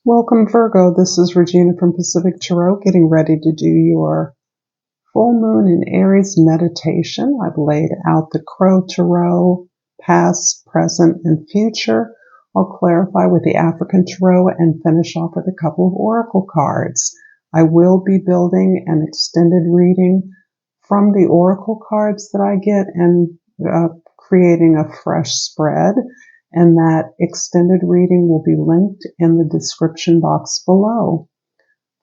Welcome, Virgo. This is Regina from Pacific Tarot, getting ready to do your full moon in Aries meditation. I've laid out the Crow Tarot, past, present, and future. I'll clarify with the African Tarot and finish off with a couple of oracle cards. I will be building an extended reading from the oracle cards that I get and creating a fresh spread. And that extended reading will be linked in the description box below.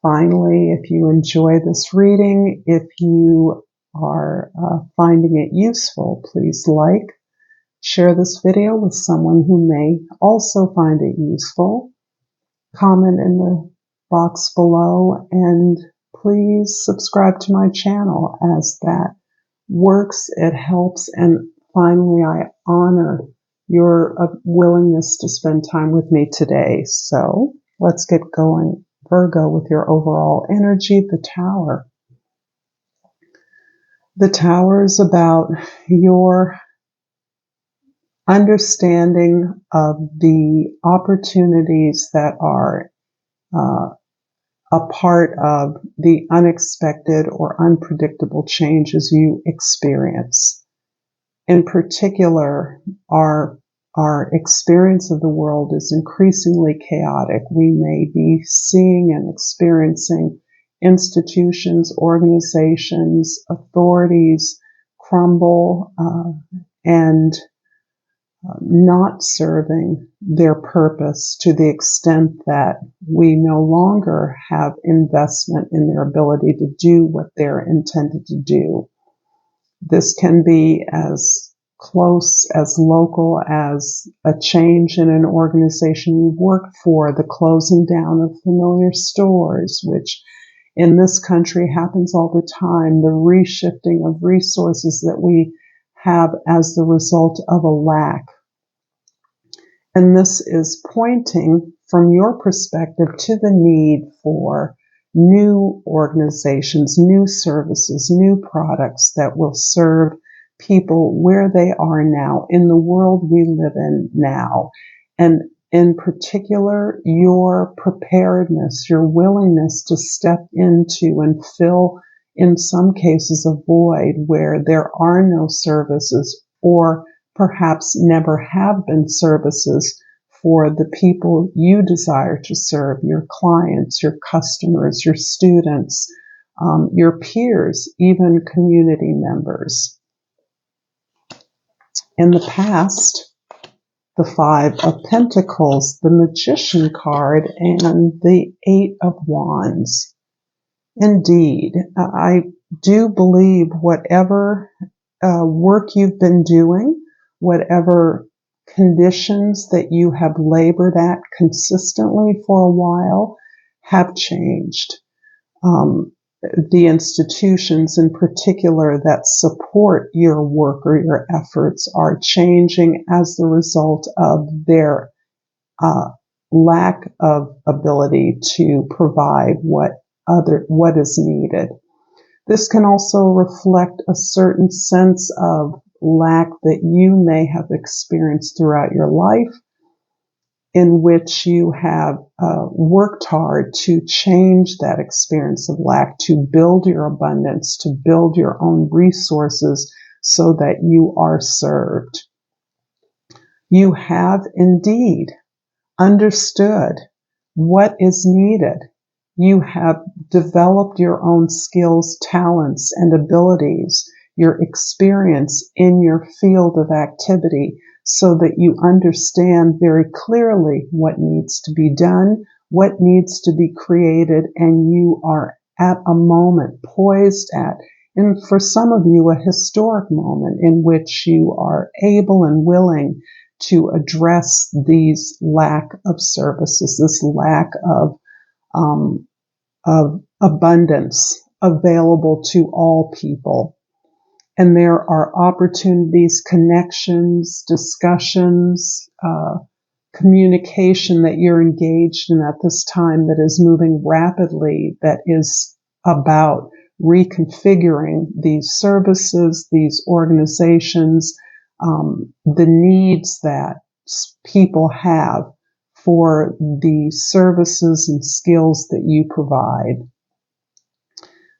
Finally, if you enjoy this reading, if you are finding it useful, please like, share this video with someone who may also find it useful. Comment in the box below, and please subscribe to my channel as that works. It helps, and finally, I honor your willingness to spend time with me today. So let's get going. Virgo, with your overall energy, the Tower. The Tower is about your understanding of the opportunities that are a part of the unexpected or unpredictable changes you experience. In particular, our experience of the world is increasingly chaotic. We may be seeing and experiencing institutions, organizations, authorities crumble and not serving their purpose to the extent that we no longer have investment in their ability to do what they're intended to do. This can be as close, as local as a change in an organization you've worked for, the closing down of familiar stores, which in this country happens all the time, the reshifting of resources that we have as the result of a lack. And this is pointing from your perspective to the need for new organizations, new services, new products that will serve people where they are now, in the world we live in now. And in particular, your preparedness, your willingness to step into and fill, in some cases, a void where there are no services, or perhaps never have been services for the people you desire to serve, your clients, your customers, your students, your peers, even community members. In the past, the Five of Pentacles, the Magician card, and the Eight of Wands. Indeed, I do believe whatever work you've been doing, whatever conditions that you have labored at consistently for a while, have changed. The institutions in particular that support your work or your efforts are changing as the result of their lack of ability to provide what is needed. This can also reflect a certain sense of lack that you may have experienced throughout your life, in which you have worked hard to change that experience of lack, to build your abundance, to build your own resources so that you are served. You have indeed understood what is needed. You have developed your own skills, talents, and abilities, your experience in your field of activity, so that you understand very clearly what needs to be done, what needs to be created, and you are at a moment poised at, and for some of you, a historic moment in which you are able and willing to address these lack of services, this lack of abundance available to all people. And there are opportunities, connections, discussions, communication that you're engaged in at this time that is moving rapidly, that is about reconfiguring these services, these organizations, the needs that people have for the services and skills that you provide.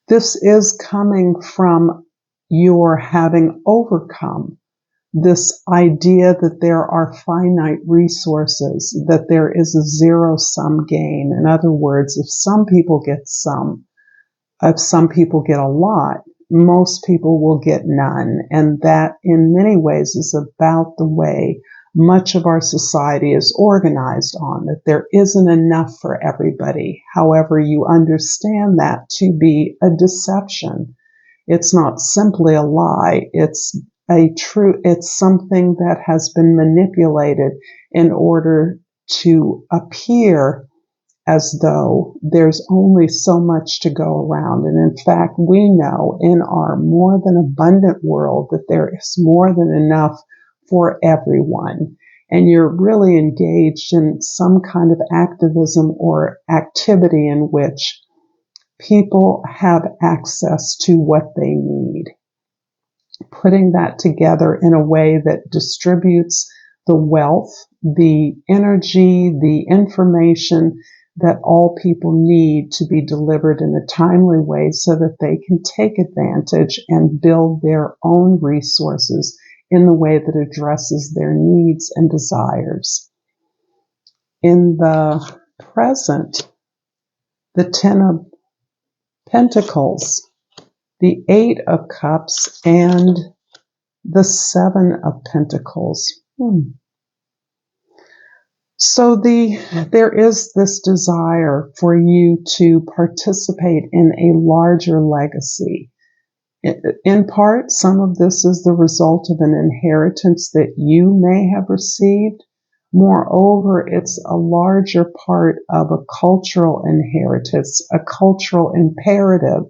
This is coming from your having overcome this idea that there are finite resources, that there is a zero-sum game. In other words, if some people get some, if some people get a lot, most people will get none. And that in many ways is about the way much of our society is organized on, that there isn't enough for everybody. However, you understand that to be a deception. It's not simply a lie. It's something that has been manipulated in order to appear as though there's only so much to go around. And in fact, we know in our more than abundant world that there is more than enough for everyone. And you're really engaged in some kind of activism or activity in which people have access to what they need. Putting that together in a way that distributes the wealth, the energy, the information that all people need to be delivered in a timely way so that they can take advantage and build their own resources in the way that addresses their needs and desires. In the present, the Ten of Pentacles, the Eight of Cups, and the Seven of Pentacles. So there is this desire for you to participate in a larger legacy. In part, some of this is the result of an inheritance that you may have received. Moreover, it's a larger part of a cultural inheritance, a cultural imperative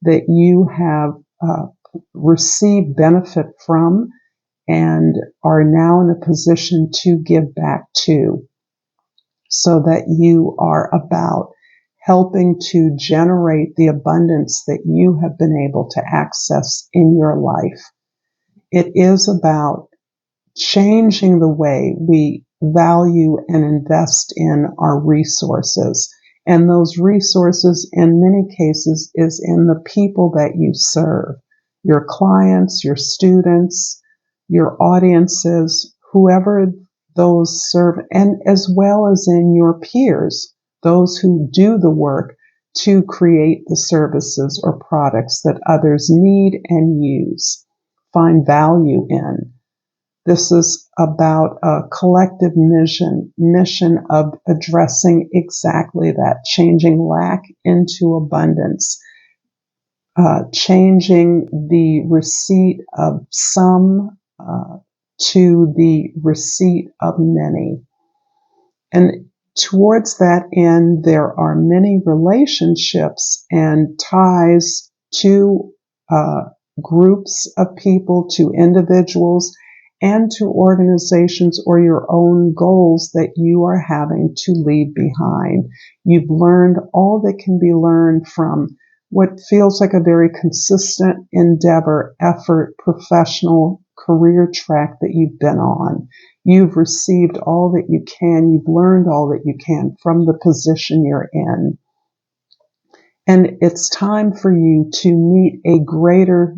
that you have received benefit from and are now in a position to give back to, so that you are about helping to generate the abundance that you have been able to access in your life. It is about changing the way we value and invest in our resources. And those resources, in many cases, is in the people that you serve, your clients, your students, your audiences, whoever those serve, and as well as in your peers, those who do the work to create the services or products that others need and use, find value in. This is about a collective mission of addressing exactly that, changing lack into abundance, changing the receipt of some to the receipt of many. And towards that end, there are many relationships and ties to groups of people, to individuals, and to organizations or your own goals that you are having to leave behind. You've learned all that can be learned from what feels like a very consistent endeavor, effort, professional career track that you've been on. You've received all that you can. You've learned all that you can from the position you're in. And it's time for you to meet a greater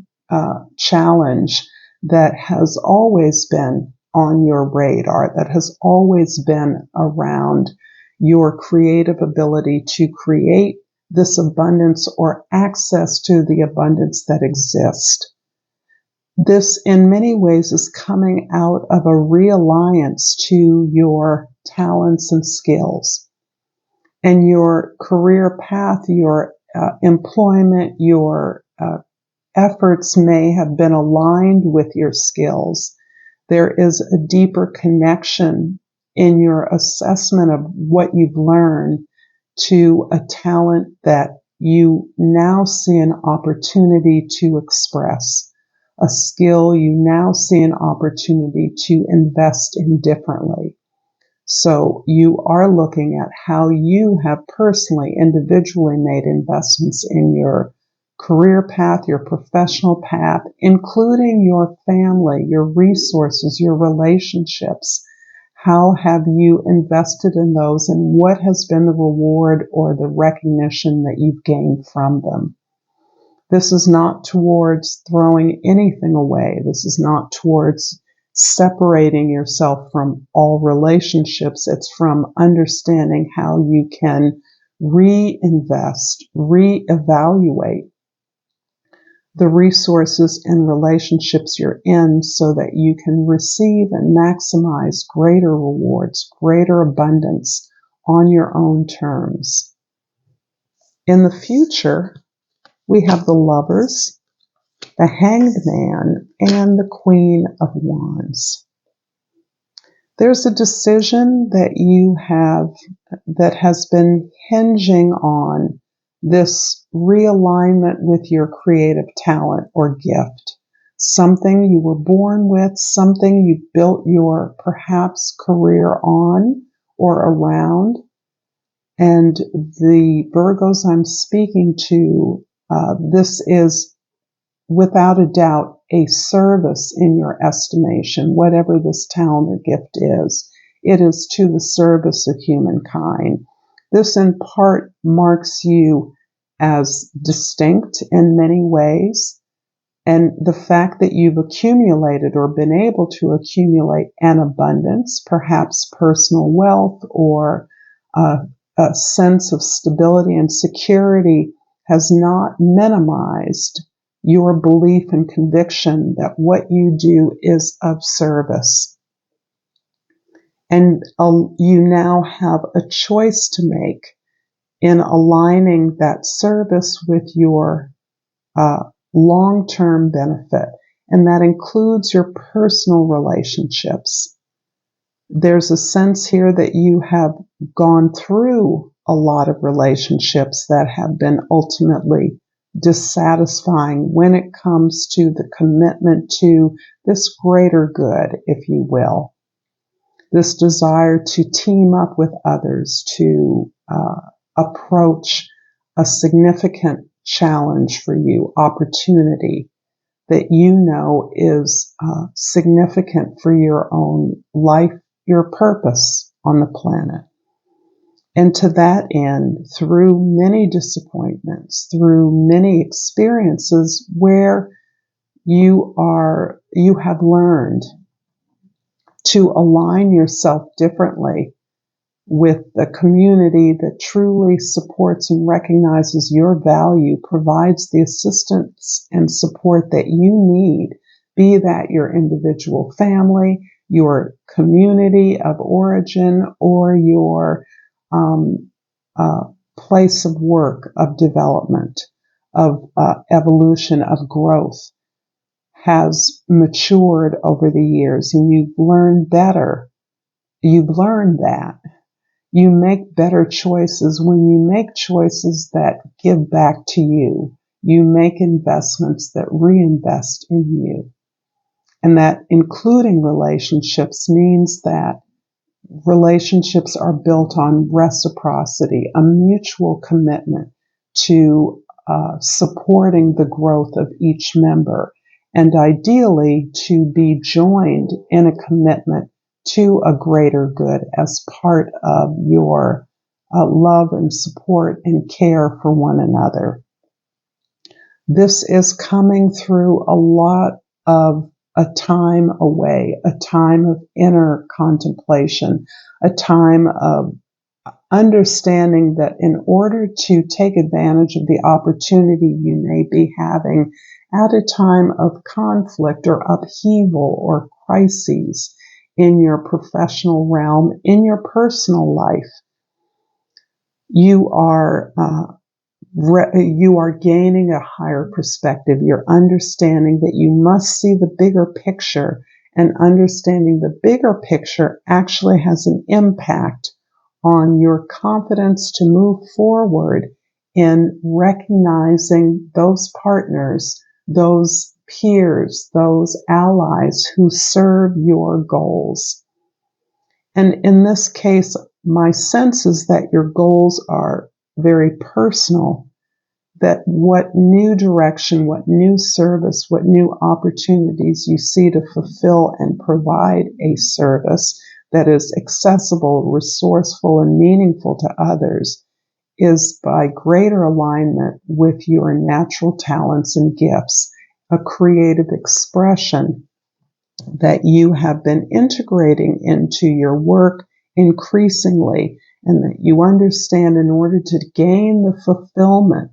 challenge that has always been on your radar, that has always been around your creative ability to create this abundance or access to the abundance that exists. This, in many ways, is coming out of a realliance to your talents and skills. And your career path, your employment, your efforts may have been aligned with your skills. There is a deeper connection in your assessment of what you've learned to a talent that you now see an opportunity to express, a skill you now see an opportunity to invest in differently. So you are looking at how you have personally, individually made investments in your career path, your professional path, including your family, your resources, your relationships, How have you invested in those, and what has been the reward or the recognition that you've gained from them? This is not towards throwing anything away. This is not towards separating yourself from all relationships. It's from understanding how you can reinvest, reevaluate the resources and relationships you're in so that you can receive and maximize greater rewards, greater abundance on your own terms. In the future, we have the Lovers, the Hanged Man, and the Queen of Wands. There's a decision that you have that has been hinging on this realignment with your creative talent or gift. Something you were born with, something you built your perhaps career on or around. And the Virgos I'm speaking to, this is without a doubt a service in your estimation, whatever this talent or gift is. It is to the service of humankind. This in part marks you as distinct in many ways. And the fact that you've accumulated or been able to accumulate an abundance, perhaps personal wealth or a sense of stability and security, has not minimized your belief and conviction that what you do is of service. And you now have a choice to make in aligning that service with your long-term benefit. And that includes your personal relationships. There's a sense here that you have gone through a lot of relationships that have been ultimately dissatisfying when it comes to the commitment to this greater good, if you will. This desire to team up with others, to approach a significant challenge for you, opportunity that you know is significant for your own life, your purpose on the planet. And to that end, through many disappointments, through many experiences where you have learned to align yourself differently with the community that truly supports and recognizes your value, provides the assistance and support that you need, be that your individual family, your community of origin, or your place of work, of development, of evolution, of growth, has matured over the years, and you've learned better. You've learned that you make better choices when you make choices that give back to you. You make investments that reinvest in you. And that including relationships means that relationships are built on reciprocity, a mutual commitment to supporting the growth of each member, and ideally to be joined in a commitment to a greater good as part of your love and support and care for one another. This is coming through a lot of a time away, a time of inner contemplation, a time of understanding that in order to take advantage of the opportunity you may be having at a time of conflict or upheaval or crises in your professional realm, in your personal life, you are gaining a higher perspective. You're understanding that you must see the bigger picture, and understanding the bigger picture actually has an impact on your confidence to move forward in recognizing those partners, those peers, those allies who serve your goals. And in this case, my sense is that your goals are very personal, that what new direction, what new service, what new opportunities you see to fulfill and provide a service that is accessible, resourceful, and meaningful to others is by greater alignment with your natural talents and gifts, a creative expression that you have been integrating into your work increasingly, and that you understand in order to gain the fulfillment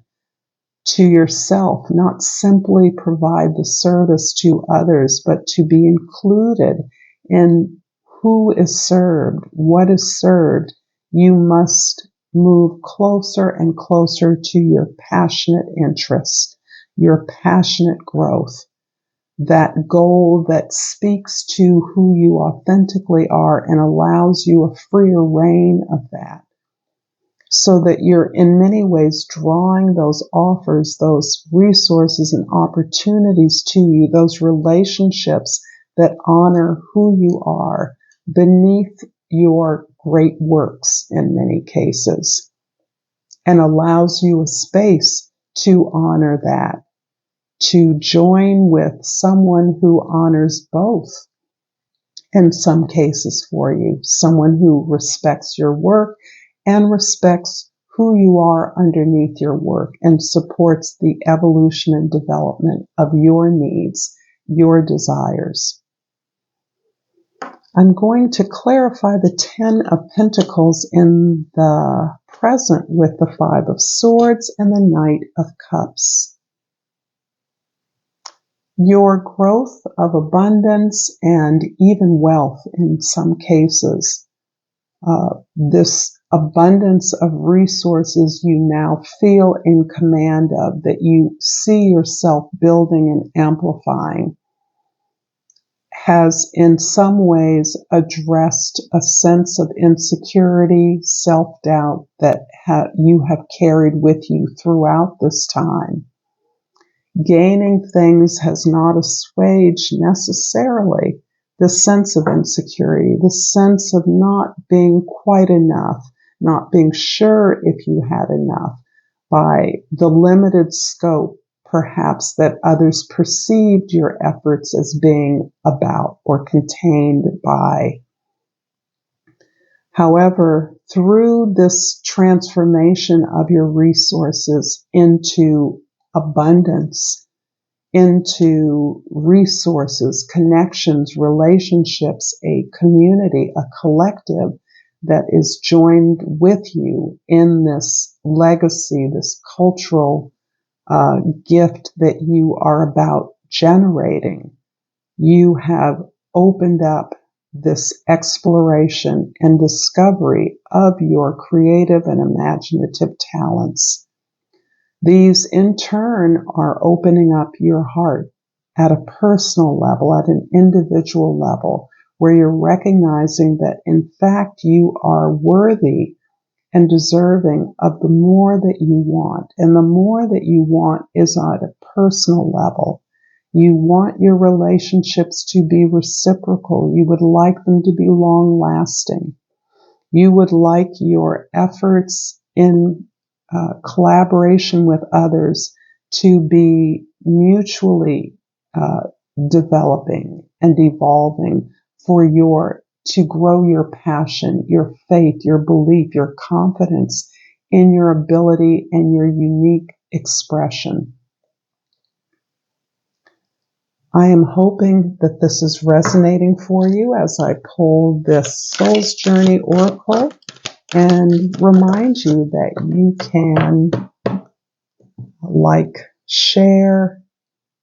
to yourself, not simply provide the service to others, but to be included in who is served, what is served, you must move closer and closer to your passionate interests, your passionate growth, that goal that speaks to who you authentically are and allows you a freer reign of that. So that you're in many ways drawing those offers, those resources and opportunities to you, those relationships that honor who you are beneath your great works in many cases, and allows you a space to honor that, to join with someone who honors both in some cases for you, someone who respects your work and respects who you are underneath your work and supports the evolution and development of your needs, your desires. I'm going to clarify the 10 of Pentacles in the present with the 5 of Swords and the Knight of Cups. Your growth of abundance and even wealth in some cases, this abundance of resources you now feel in command of, that you see yourself building and amplifying, has in some ways addressed a sense of insecurity, self-doubt that you have carried with you throughout this time. Gaining things has not assuaged necessarily the sense of insecurity, the sense of not being quite enough, not being sure if you had enough, by the limited scope, perhaps, that others perceived your efforts as being about or contained by. However, through this transformation of your resources into abundance, into resources, connections, relationships, a community, a collective that is joined with you in this legacy, this cultural gift that you are about generating. You have opened up this exploration and discovery of your creative and imaginative talents. These, in turn, are opening up your heart at a personal level, at an individual level, where you're recognizing that, in fact, you are worthy and deserving of the more that you want. And the more that you want is at a personal level. You want your relationships to be reciprocal. You would like them to be long-lasting. You would like your efforts in collaboration with others to be mutually developing and evolving to grow your passion, your faith, your belief, your confidence in your ability and your unique expression. I am hoping that this is resonating for you as I pull this Soul's Journey Oracle and remind you that you can like, share,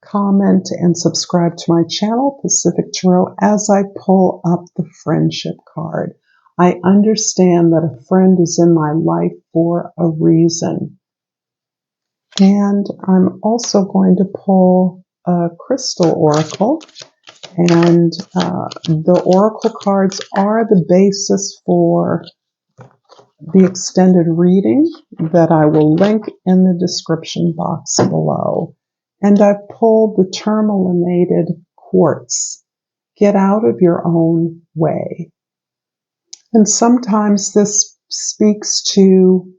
comment, and subscribe to my channel, Pacific Tarot, as I pull up the friendship card. I understand that a friend is in my life for a reason. And I'm also going to pull a crystal oracle. And the oracle cards are the basis for the extended reading that I will link in the description box below. And I've pulled the tourmalinated quartz. Get out of your own way. And sometimes this speaks to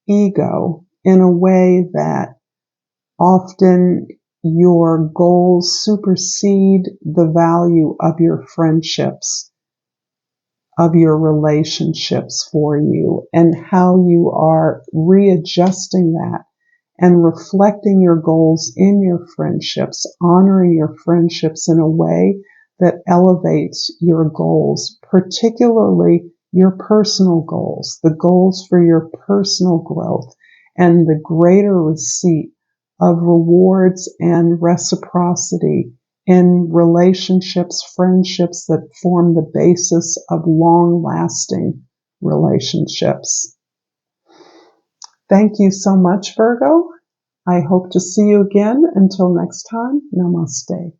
ego in a way that often your goals supersede the value of your friendships. of your relationships for you and how you are readjusting that and reflecting your goals in your friendships, honoring your friendships in a way that elevates your goals, particularly your personal goals, the goals for your personal growth, and the greater receipt of rewards and reciprocity in relationships, friendships that form the basis of long-lasting relationships. Thank you so much, Virgo. I hope to see you again. Until next time, namaste.